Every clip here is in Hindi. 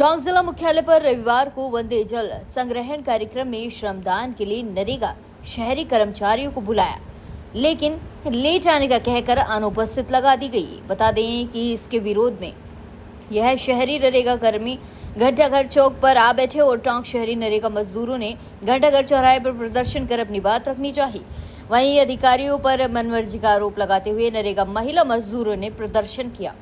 टोंक जिला मुख्यालय पर रविवार को वंदे जल संग्रहण कार्यक्रम में श्रमदान के लिए नरेगा शहरी कर्मचारियों को बुलाया, लेकिन ले जाने का कहकर अनुपस्थित लगा दी गई। बता दें कि इसके विरोध में यह शहरी नरेगा कर्मी घंटाघर चौक पर आ बैठे और टोंक शहरी नरेगा मजदूरों ने घंटाघर चौराहे पर प्रदर्शन कर अपनी बात रखनी चाहिए। वहीं अधिकारियों पर मनमर्जी का आरोप लगाते हुए नरेगा महिला मजदूरों ने प्रदर्शन किया।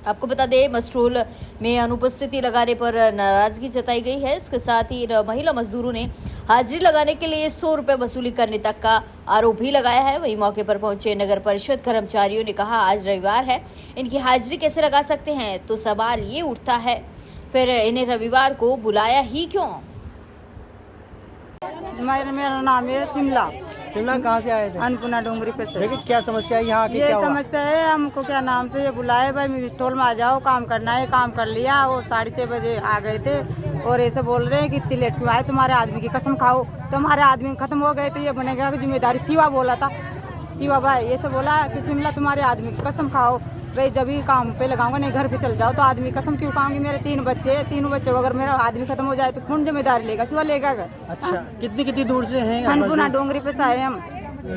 आपको बता दें, मस्ट्रोल में अनुपस्थिति लगाने पर नाराजगी जताई गई है। इसके साथ ही महिला मजदूरों ने हाजिरी लगाने के लिए 100 रुपए वसूली करने तक का आरोप भी लगाया है। वहीं मौके पर पहुंचे नगर परिषद कर्मचारियों ने कहा, आज रविवार है, इनकी हाजिरी कैसे लगा सकते हैं? तो सवाल ये उठता है, फिर इन्हें रविवार को बुलाया ही क्यों? मेरा नाम है शिमला। शिमला कहाँ से आए थे? अन्नपूर्णा डोंगरी पे से। देखिए क्या समस्या है यहाँ की? ये क्या हुआ? समस्या है, हमको क्या नाम से ये बुलाए, भाई मिस्टोल में आ जाओ, काम करना है। काम कर लिया, वो 6:30 बजे आ गए थे और ऐसे बोल रहे हैं कि इतनी लेट क्यों आए, तुम्हारे आदमी की कसम खाओ, तुम्हारे आदमी खत्म हो गए तो ये बनेगा कि जिम्मेदारी। शिवा बोला था, शिवा भाई ये सब बोला कि शिमला तुम्हारे आदमी की कसम खाओ, भाई जब ही काम पे लगाऊंगा, नहीं घर पे चल जाओ। तो आदमी कसम क्यों खाऊंगी? मेरे 3 बच्चे हैं, तीनों बच्चों को अगर मेरा आदमी खत्म हो जाए तो कौन जिम्मेदारी लेगा? शिवा लेगा। अच्छा, कितनी दूर से हैं? अन्नपूर्णा डोंगरी पे से आए हम।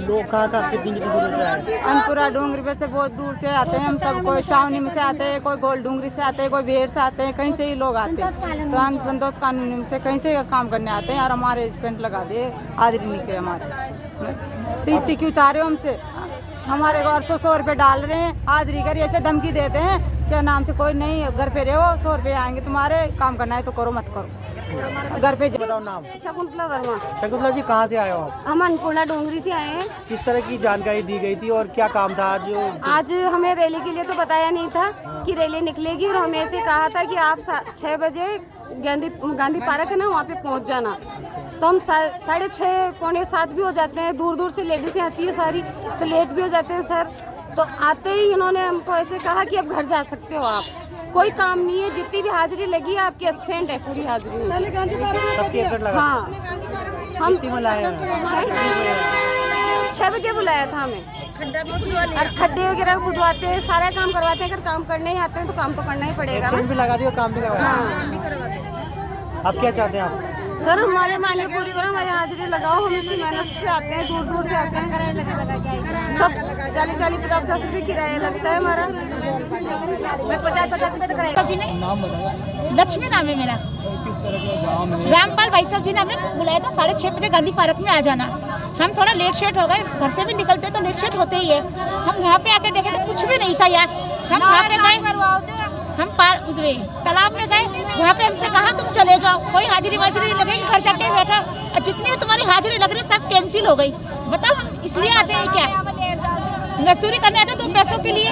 लोग कहाँ कितनी दूर से आए? अन्नपूर्णा डोंगरी पे से बहुत दूर से आते हैं हम सब। कोई शावनी में से आते हैं, कोई गोल डोंगरी से आते हैं, कोई भेड़ से आते हैं, कहीं से ही लोग आते हैं। संतोष कानूनी से कहीं से काम करने आते हैं और हमारे स्पेंट लगा दिए, हाजिरी नहीं के हमारे। तो इतनी क्यों चाह रहे हो हमसे? हमारे घर 100 रुपये डाल रहे हैं, हाजिरी करिए, ऐसे धमकी देते हैं क्या नाम से कोई नहीं, घर पे रहो, 100 रुपये आएंगे तुम्हारे, काम करना है तो करो, मत करो, घर पे। बताओ नाम। शकुंतला वर्मा। शकुंतला जी कहाँ से आए हो आप? हम अन्नपूर्णा डोंगरी से आए हैं। किस तरह की जानकारी दी गई थी और क्या काम था आज? आज हमें रैली के लिए तो बताया नहीं था कि रैली निकलेगी, और हमें ऐसे कहा था कि आप 6 बजे गांधी पार्क है ना, वहाँ पे पहुँच जाना। तो हम 6:30 पौने 7 भी हो जाते हैं, दूर दूर से लेडीज़ें आती है सारी, तो लेट भी हो जाते हैं सर। तो आते ही इन्होंने हमको ऐसे कहा कि अब घर जा सकते हो आप, कोई काम नहीं है, जितनी भी हाजिरी लगी है आपकी एब्सेंट है, पूरी हाजिरी। हाँ, हम 6 बजे बुलाया था हमें, और खड्डे वगैरह खुदवाते हैं, सारा काम करवाते हैं। अगर काम करने ही आते हैं तो काम तो करना ही पड़ेगा। भी लगा दिया, काम भी करवाया। हाँ। आप क्या चाहते हैं आप? सर हमारे माने पूरी करो, हमारी हाजिरी लगाओ। हम इतनी मेहनत से आते हैं, दूर दूर से आते हैं, सब 40-40, 50-50 रुपये किराया लगता है हमारा। 50-50 रुपये तो कराएगा। नाम बताओ। लक्ष्मी नाम है मेरा। किस तरह का काम है? रामपाल भाई साहब जी ने हमें बुलाया था 6:30 बजे गांधी पार्क में आ जाना। हम थोड़ा लेट शेट हो गए, घर से भी निकलते तो लेट शेट होते ही है। हम वहाँ पे आके देखे तो कुछ भी नहीं था यार। हम वहाँ पे गए, हम तालाब में गए, वहाँ पे हमसे कहा तुम चले जाओ, कोई हाजिरी वाजिरी नहीं लगेगी, घर जाके बैठा, और जितनी भी तुम्हारी हाजिरी लग रही सब कैंसिल हो गई। बताओ हम इसलिए आते हैं क्या? मजदूरी करने आते 2 पैसों के लिए?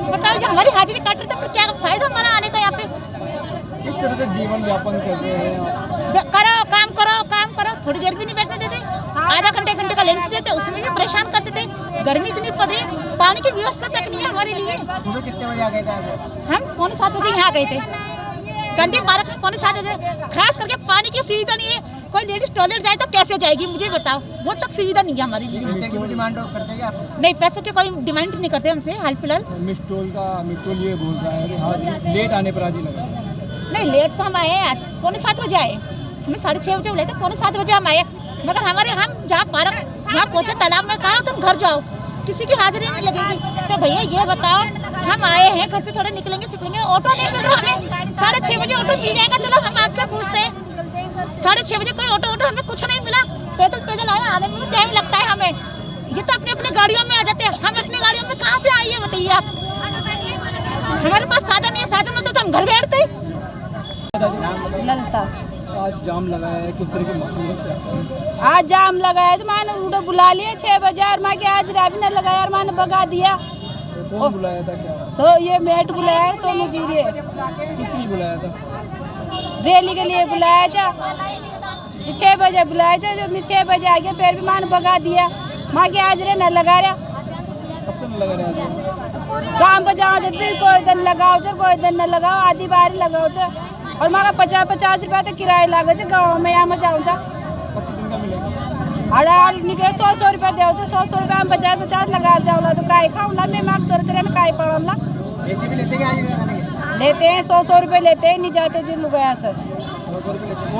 बताओ जो हमारी हाजिरी काट रहे थे, तो क्या फायदा हमारा आने का यहाँ पे? किस तरह से जीवन यापन कर रहे हैं? काम करो, थोड़ी देर भी नहीं बैठने देते, आधा घंटे का लंच देते, उसमें भी परेशान करते थे। गर्मी इतनी पड़ रही है, पानी की व्यवस्था तक नहीं है हमारे लिए। सुबह कितने बजे आ गए थे? हम 6:45 बजे यहाँ गए थे, गांधी पार्क में 6:45 बजे। खास करके पानी की सुविधा नहीं है, कोई लेडीज टॉयलेट जाए तो कैसे जाएगी मुझे बताओ, वो तक सुविधा नहीं है हमारे लिए। डिमांड करते क्या? नहीं, पैसों की कोई डिमांड नहीं करते हमसे हाल फिलहाल। मिस्टोल ये बोल रहा है कि लेट आने पर हाजिरी लगा। नहीं, लेट तो हम आए आज 6:45 बजे आए, हमें 6:30 बजे बुलाए थे, 6:45 बजे हम आए। मगर हम जहाँ पार्क वहाँ पहुँचे, तालाब में कहा तुम घर जाओ, किसी की हाजिरी नहीं लगेगी। तो भैया ये बताओ, हम आए हैं घर से थोड़े निकलेंगे, ऑटो नहीं मिल रहा हमें। 6:30 बजे ऑटो मिल जाएगा, चलो हम आपसे पूछते हैं। 6:30 बजे कोई ऑटो हमें कुछ नहीं मिला, पैदल आए, आने में टाइम लगता है हमें। ये तो अपनी गाड़ियों में आ जाते हैं, हम अपनी गाड़ियों में कहाँ से आइए बताइए आप? हमारे पास साधन नहीं है, साधन होता तो हम घर बैठते। ललता। आज जाम लगा है, किस तरह की? आज जाम लगाया तो माने उड़ो बुला लिया 6 बजे, और माँ के आज राबी न लगाया और माने भगा दिया। कौन बुलाया था? क्या सो ये मेट बुलाया है, सोनू जी रे। किस लिए बुलाया था? रैली के लिए बुलाया था, जो 6 बजे बुलाया था, जो मैं 6 बजे आ गया, फिर भी माने भगा दिया। माँ के आज रे न लगा रहा। कब से लगा रहा है? काम पर जाओ तो फिर कोई दिन लगाओ, कोई दिन न लगाओ, आधी बारी लगाओ। और मारा 50-50 रुपया तो किराया लागे गाँव में, यहाँ में जाऊँ। प्रतिदिन का मिलेगा? अड़ाल निकले 100 रुपया दे, 100 रुपया हम 50-50 लगा जाऊँगा तो काय खाऊँगा मैं, माँ चोर चोरे में काय पड़ूँगा। ऐसे भी लेते क्या? लेते हैं 100 रुपये लेते हैं, नहीं जाते जिन लोग यहाँ से।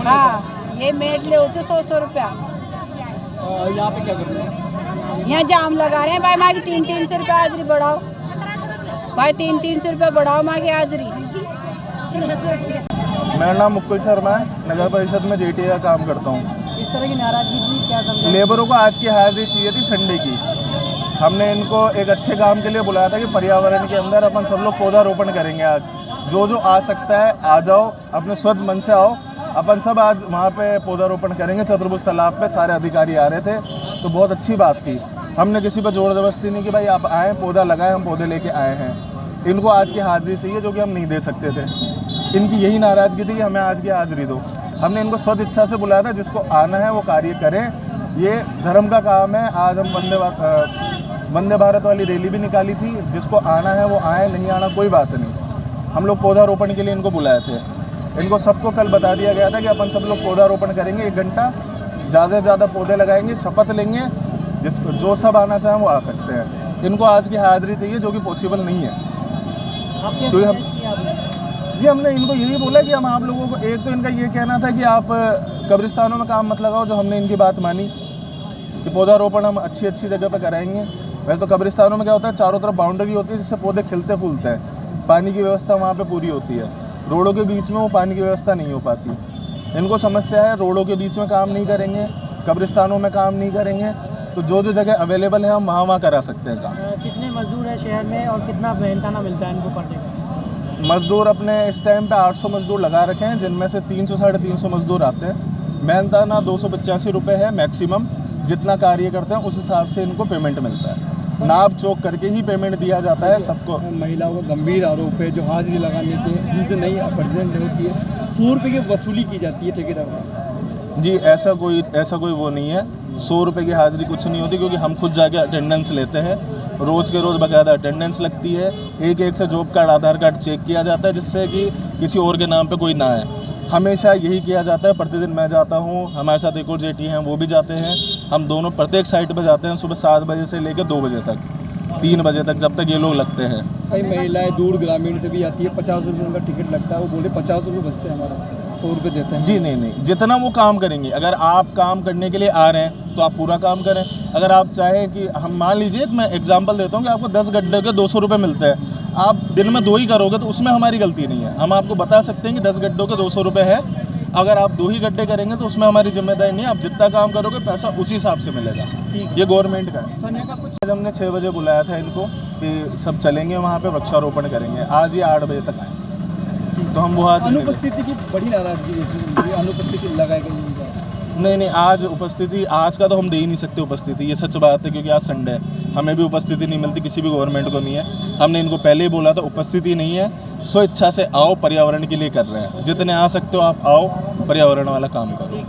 हाँ, ये मेड ले उसे 100 रुपया। यहाँ पे क्या कर रहे हैं? यहाँ जाम लगा रहे हैं भाई, माँ की 300 रुपया हाजिरी बढ़ाओ भाई, 300 रुपया बढ़ाओ माँ की हाजिरी। मेरा नाम मुकुल शर्मा है, नगर परिषद में जेटीए का काम करता हूँ। इस तरह की नाराजगी थी, क्या समझा? लेबरों को आज की हाजिरी चाहिए थी संडे की। हमने इनको एक अच्छे काम के लिए बुलाया था कि पर्यावरण के अंदर अपन सब लोग पौधारोपण करेंगे। आज जो जो आ सकता है आ जाओ, अपने स्वच्छ मन से आओ। अपन सब आज वहाँ पे पौधारोपण करेंगे चतुर्भुज तालाब पे। सारे अधिकारी आ रहे थे तो बहुत अच्छी बात थी। हमने किसी पर जोर जबरदस्ती नहीं कि भाई आप आएँ पौधा लगाएं, हम पौधे लेके आए हैं। इनको आज की हाजिरी चाहिए जो कि हम नहीं दे सकते थे। इनकी यही नाराज़गी थी कि हमें आज की हाजिरी दो। हमने इनको स्वच्छ इच्छा से बुलाया था, जिसको आना है वो कार्य करें। ये धर्म का काम है। आज हम वंदे भारत वाली रैली भी निकाली थी, जिसको आना है वो आए, नहीं आना कोई बात नहीं। हम लोग पौधारोपण के लिए इनको बुलाए थे। इनको सबको कल बता दिया गया था कि अपन सब लोग पौधारोपण करेंगे, 1 घंटा ज़्यादा से ज़्यादा पौधे लगाएंगे, शपथ लेंगे। जिसको जो सब आना चाहें वो आ सकते हैं। इनको आज की हाजिरी चाहिए जो कि पॉसिबल नहीं है। तो हमने इनको यही बोला कि हम आप लोगों को, एक तो इनका ये कहना था कि आप कब्रिस्तानों में काम मत लगाओ, जो हमने इनकी बात मानी कि पौधारोपण हम अच्छी अच्छी जगह पर कराएंगे। वैसे तो कब्रिस्तानों में क्या होता है, चारों तरफ बाउंड्री होती है जिससे पौधे खिलते फूलते हैं, पानी की व्यवस्था वहाँ पे पूरी होती है। रोडों के बीच में वो पानी की व्यवस्था नहीं हो पाती। इनको समस्या है, रोडों के बीच में काम नहीं करेंगे, कब्रिस्तानों में काम नहीं करेंगे, तो जो जो जगह अवेलेबल है हम वहाँ करा सकते हैं काम। कितने मजदूर है शहर में और कितना मेहनताना मिलता है इनको पर डे? मजदूर अपने इस टाइम पे 800 मजदूर लगा रखे हैं, जिनमें से 300 साढ़े 300 मजदूर आते हैं। मेहनताना 285 रुपये है मैक्सिमम। जितना कार्य करते हैं उस हिसाब से इनको पेमेंट मिलता है। नाप चौक करके ही पेमेंट दिया जाता है सबको। महिलाओं का गंभीर आरोप है जो हाजिरी लगाने के जिस दिन नहीं प्रेजेंट होती है 100 रुपये की वसूली की जाती है ठेकेदार। जी ऐसा कोई वो नहीं है। 100 रुपये की हाजिरी कुछ नहीं होती, क्योंकि हम खुद जाके अटेंडेंस लेते हैं। रोज़ के रोज़ बाकायदा अटेंडेंस लगती है। एक एक से जॉब कार्ड, आधार कार्ड चेक किया जाता है, जिससे कि किसी और के नाम पे कोई ना आए। हमेशा यही किया जाता है। प्रतिदिन मैं जाता हूँ, हमारे साथ एक और जेटी हैं वो भी जाते हैं। हम दोनों प्रत्येक साइट पे जाते हैं, सुबह 7 बजे से लेकर 2 बजे तक, 3 बजे तक, जब तक ये लोग लगते हैं। कई महिलाएं दूर ग्रामीण से भी आती है, 50 रुपये उनका टिकट लगता है। वो बोले 50 रुपये बचते हैं, हमारा 100 रुपये देते हैं। जी नहीं, जितना वो काम करेंगे। अगर आप काम करने के लिए आ रहे हैं तो आप पूरा काम करें। अगर आप चाहें कि हम मान लीजिए, मैं एग्जांपल देता हूँ कि आपको 10 गड्ढे के 200 रुपये मिलते हैं, आप दिन में 2 ही करोगे तो उसमें हमारी गलती नहीं है। हम आपको बता सकते हैं कि 10 गड्ढों के 200 रुपये है। अगर आप 2 ही गड्ढे करेंगे तो उसमें हमारी जिम्मेदारी नहीं है। आप जितना काम करोगे पैसा उसी हिसाब से मिलेगा। ये गवर्नमेंट का है। आज हमने 6 बजे बुलाया था इनको कि सब चलेंगे वहाँ पे, वृक्षारोपण करेंगे। आज ये 8 बजे तक आए, तो हम वहाँ से अनुपस्थिति की बड़ी नाराजगी है। अनुपस्थिति लगाई गई नहीं, आज उपस्थिति, आज का तो हम दे ही नहीं सकते उपस्थिति। ये सच बात है, क्योंकि आज संडे है। हमें भी उपस्थिति नहीं मिलती, किसी भी गवर्नमेंट को नहीं है। हमने इनको पहले ही बोला था उपस्थिति नहीं है, स्वेच्छा से आओ, पर्यावरण के लिए कर रहे हैं। जितने आ सकते हो आप आओ, पर्यावरण वाला काम करो।